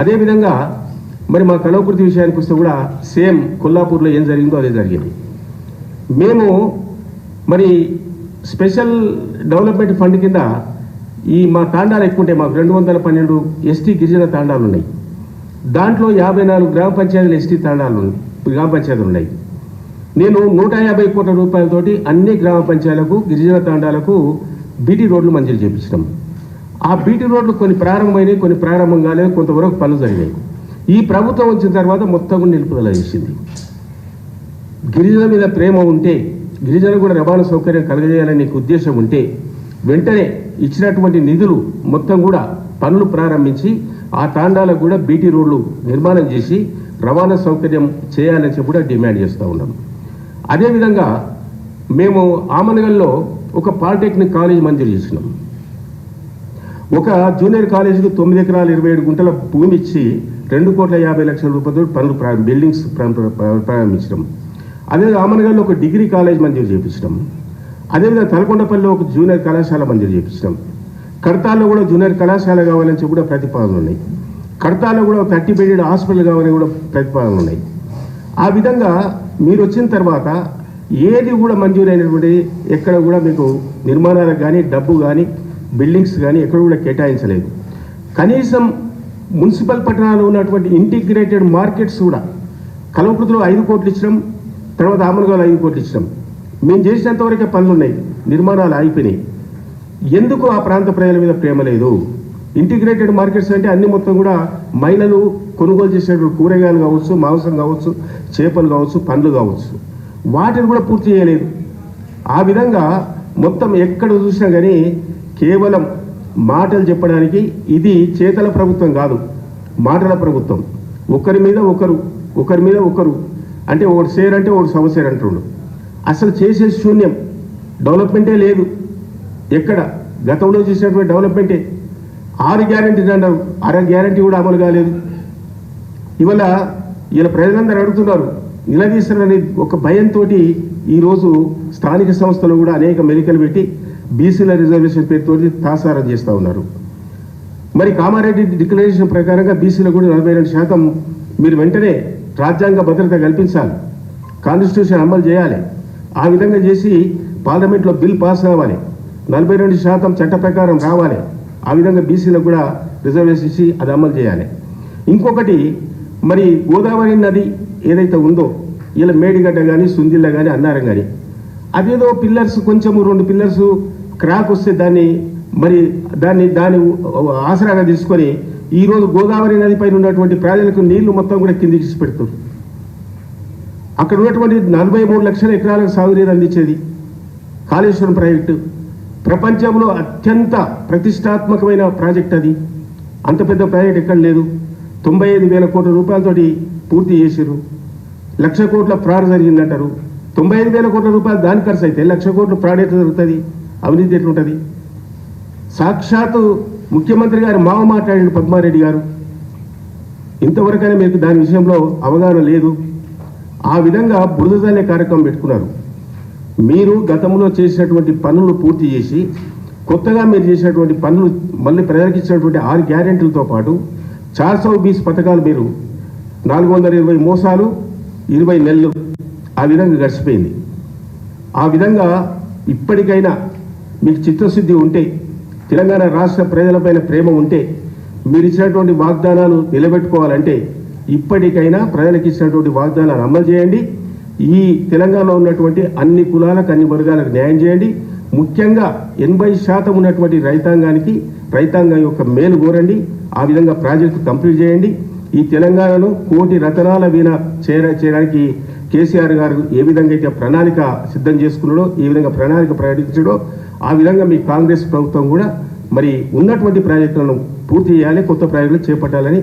అదేవిధంగా మరి మా కలవకుర్తి విషయానికి వస్తే కూడా సేమ్ కొల్లాపూర్లో ఏం జరిగిందో అదే జరిగింది. మేము మరి స్పెషల్ డెవలప్మెంట్ ఫండ్ కింద ఈ మా తాండాలు ఎక్కువ ఉంటాయి. మాకు 212 ఎస్టీ గిరిజన తాండాలు ఉన్నాయి. దాంట్లో 54 గ్రామ పంచాయతీలు ఎస్టీ తాండాలు గ్రామ పంచాయతీలు ఉన్నాయి. నేను 150 కోట్ల రూపాయలతోటి అన్ని గ్రామ పంచాయతీలకు గిరిజన తాండాలకు బీటీ రోడ్లు మంజూరు చేయించినాం. ఆ బీటీ రోడ్లు కొన్ని ప్రారంభమైనాయి, కొన్ని ప్రారంభం కాలేదు, కొంతవరకు పనులు జరిగినాయి. ఈ ప్రభుత్వం వచ్చిన తర్వాత మొత్తం నిలుపుదల చేసింది. గిరిజన మీద ప్రేమ ఉంటే, గిరిజన కూడా రవాణా సౌకర్యం కలగజేయాలనే ఉద్దేశం ఉంటే వెంటనే ఇచ్చినటువంటి నిధులు మొత్తం కూడా పనులు ప్రారంభించి ఆ తాండాలకు కూడా బీటీ రోడ్లు నిర్మాణం చేసి రవాణా సౌకర్యం చేయాలని చెప్పి కూడా డిమాండ్ చేస్తూ ఉన్నాం. అదేవిధంగా మేము ఆమనగల్లో ఒక పాలిటెక్నిక్ కాలేజ్ మంజూరు చేసినాం. ఒక జూనియర్ కాలేజీకి 9 ఎకరాల 27 గుంటల భూమి ఇచ్చి 2,50,00,000 రూపాయలతో పనులు బిల్డింగ్స్ ప్రారంభించడం. అదేవిధంగా ఆమనగల్లో ఒక డిగ్రీ కాలేజ్ మంజూరు చేయించడం. అదేవిధంగా తలకొండపల్లిలో ఒక జూనియర్ కళాశాల మంజూరు చేయించడం. కడతాల్లో కూడా జూనియర్ కళాశాల కావాలని చెప్పి కూడా ప్రతిపాదనలు ఉన్నాయి. కడతాల్లో కూడా 30 బెడెడ్ హాస్పిటల్ కావాలని కూడా ప్రతిపాదనలు ఉన్నాయి. ఆ విధంగా మీరు వచ్చిన తర్వాత ఏది కూడా మంజూరైనటువంటి ఎక్కడ కూడా మీకు నిర్మాణాలకు కానీ డబ్బు కానీ బిల్డింగ్స్ కానీ ఎక్కడ కూడా కేటాయించలేదు. కనీసం మున్సిపల్ పట్టణాల్లో ఉన్నటువంటి ఇంటిగ్రేటెడ్ మార్కెట్స్ కూడా కలవకుర్తిలో 5 కోట్లు ఇచ్చడం, తర్వాత ఆమనగల్లో 5 కోట్లు ఇచ్చడం. మేము చేసినంతవరకే పనులు ఉన్నాయి, నిర్మాణాలు అయిపోయినాయి. ఎందుకు ఆ ప్రాంత ప్రజల మీద ప్రేమ లేదు? ఇంటిగ్రేటెడ్ మార్కెట్స్ అంటే అన్ని మొత్తం కూడా మహిళలు కొనుగోలు చేసేటువంటి కూరగాయలు కావచ్చు, మాంసం కావచ్చు, చేపలు కావచ్చు, పండ్లు కావచ్చు, వాటిని కూడా పూర్తి చేయలేదు. ఆ విధంగా మొత్తం ఎక్కడ చూసినా కానీ కేవలం మాటలు చెప్పడానికి ఇది చేతల ప్రభుత్వం కాదు, మాటల ప్రభుత్వం. ఒకరి మీద ఒకరు అంటే ఒకటి షేర్ అంటే ఒకటి సమస్యర్ అంటుండు. అసలు చేసే శూన్యం, డెవలప్మెంటే లేదు ఎక్కడ. గతంలో చేసినటువంటి డెవలప్మెంటే 6 గ్యారెంటీలు అన్నారు, 6 గ్యారెంటీ కూడా అమలు కాలేదు. ఇలా ప్రజలందరూ అడుగుతున్నారు, నిలదీస్తారని ఒక భయంతో ఈరోజు స్థానిక సంస్థలు కూడా అనేక మెలికలు పెట్టి బీసీల రిజర్వేషన్ పేరుతో తాసారం చేస్తూ ఉన్నారు. మరి కామారెడ్డి డిక్లరేషన్ ప్రకారంగా బీసీలో కూడా 42% మీరు వెంటనే రాజ్యాంగ భద్రత కల్పించాలి, కాన్స్టిట్యూషన్ అమలు చేయాలి. ఆ విధంగా చేసి పార్లమెంట్లో బిల్ పాస్ కావాలి, 42% చట్ట ప్రకారం రావాలి. ఆ విధంగా బీసీలకు కూడా రిజర్వేషన్ ఇచ్చి అది అమలు చేయాలి. ఇంకొకటి, మరి గోదావరి నది ఏదైతే ఉందో ఇలా మేడిగడ్డ కానీ సుందిల్ల కానీ అన్నారం కానీ అదేదో పిల్లర్స్ కొంచెము 2 పిల్లర్స్ క్రాక్ వస్తే దాన్ని ఆసరాగా తీసుకొని ఈరోజు గోదావరి నది పైన ఉన్నటువంటి ప్రజలకు నీళ్లు మొత్తం కూడా కిందికి పెడుతుంది. అక్కడ ఉన్నటువంటి 43 లక్షల ఎకరాలకు సాగునీరు అందించేది కాళేశ్వరం ప్రాజెక్టు. ప్రపంచంలో అత్యంత ప్రతిష్టాత్మకమైన ప్రాజెక్ట్ అది. అంత పెద్ద ప్రాజెక్ట్ ఎక్కడ లేదు. 95,000 కోట్ల రూపాయలతోటి పూర్తి చేసారు. 1,00,000 కోట్ల ఫ్రాడ్ జరిగిందంటారు. 95,000 కోట్ల రూపాయలు దాని ఖర్చు అయితే 1,00,000 కోట్ల ఫ్రాడ్ ఎట్లా జరుగుతుంది? అవినీతి ఎట్లుంటుంది? సాక్షాత్తు ముఖ్యమంత్రి గారు మావ మాట్లాడిన పద్మారెడ్డి గారు, ఇంతవరకైనా మీకు దాని విషయంలో అవగాహన లేదు. ఆ విధంగా బురద జల్లే కార్యక్రమం పెట్టుకున్నారు. మీరు గతంలో చేసినటువంటి పనులు పూర్తి చేసి కొత్తగా మీరు చేసినటువంటి పనులు మళ్ళీ ప్రజలకు ఇచ్చినటువంటి 6 గ్యారెంటీలతో పాటు 420 పథకాలు మీరు 420 మోసాలు 20 నెలలు ఆ విధంగా గడిచిపోయింది. ఆ విధంగా ఇప్పటికైనా మీకు చిత్తశుద్ధి ఉంటే, తెలంగాణ రాష్ట్ర ప్రజలపైన ప్రేమ ఉంటే, మీరు ఇచ్చినటువంటి వాగ్దానాలు నిలబెట్టుకోవాలంటే ఇప్పటికైనా ప్రజలకు ఇచ్చినటువంటి వాగ్దానాలు అమలు చేయండి. ఈ తెలంగాణలో ఉన్నటువంటి అన్ని కులాలకు అన్ని వర్గాలకు న్యాయం చేయండి. ముఖ్యంగా 80% ఉన్నటువంటి రైతాంగం యొక్క మేలు కోరండి. ఆ విధంగా ప్రాజెక్టు కంప్లీట్ చేయండి. ఈ తెలంగాణను కోటి రతనాల వీణ చేయడానికి కేసీఆర్ గారు ఏ విధంగా అయితే ప్రణాళిక సిద్ధం చేసుకున్నాడో, ఏ విధంగా ప్రణాళిక ప్రకటించాడో ఆ విధంగా మీ కాంగ్రెస్ ప్రభుత్వం కూడా మరి ఉన్నటువంటి ప్రాజెక్టులను పూర్తి చేయాలి, కొత్త ప్రాజెక్టులు చేపట్టాలని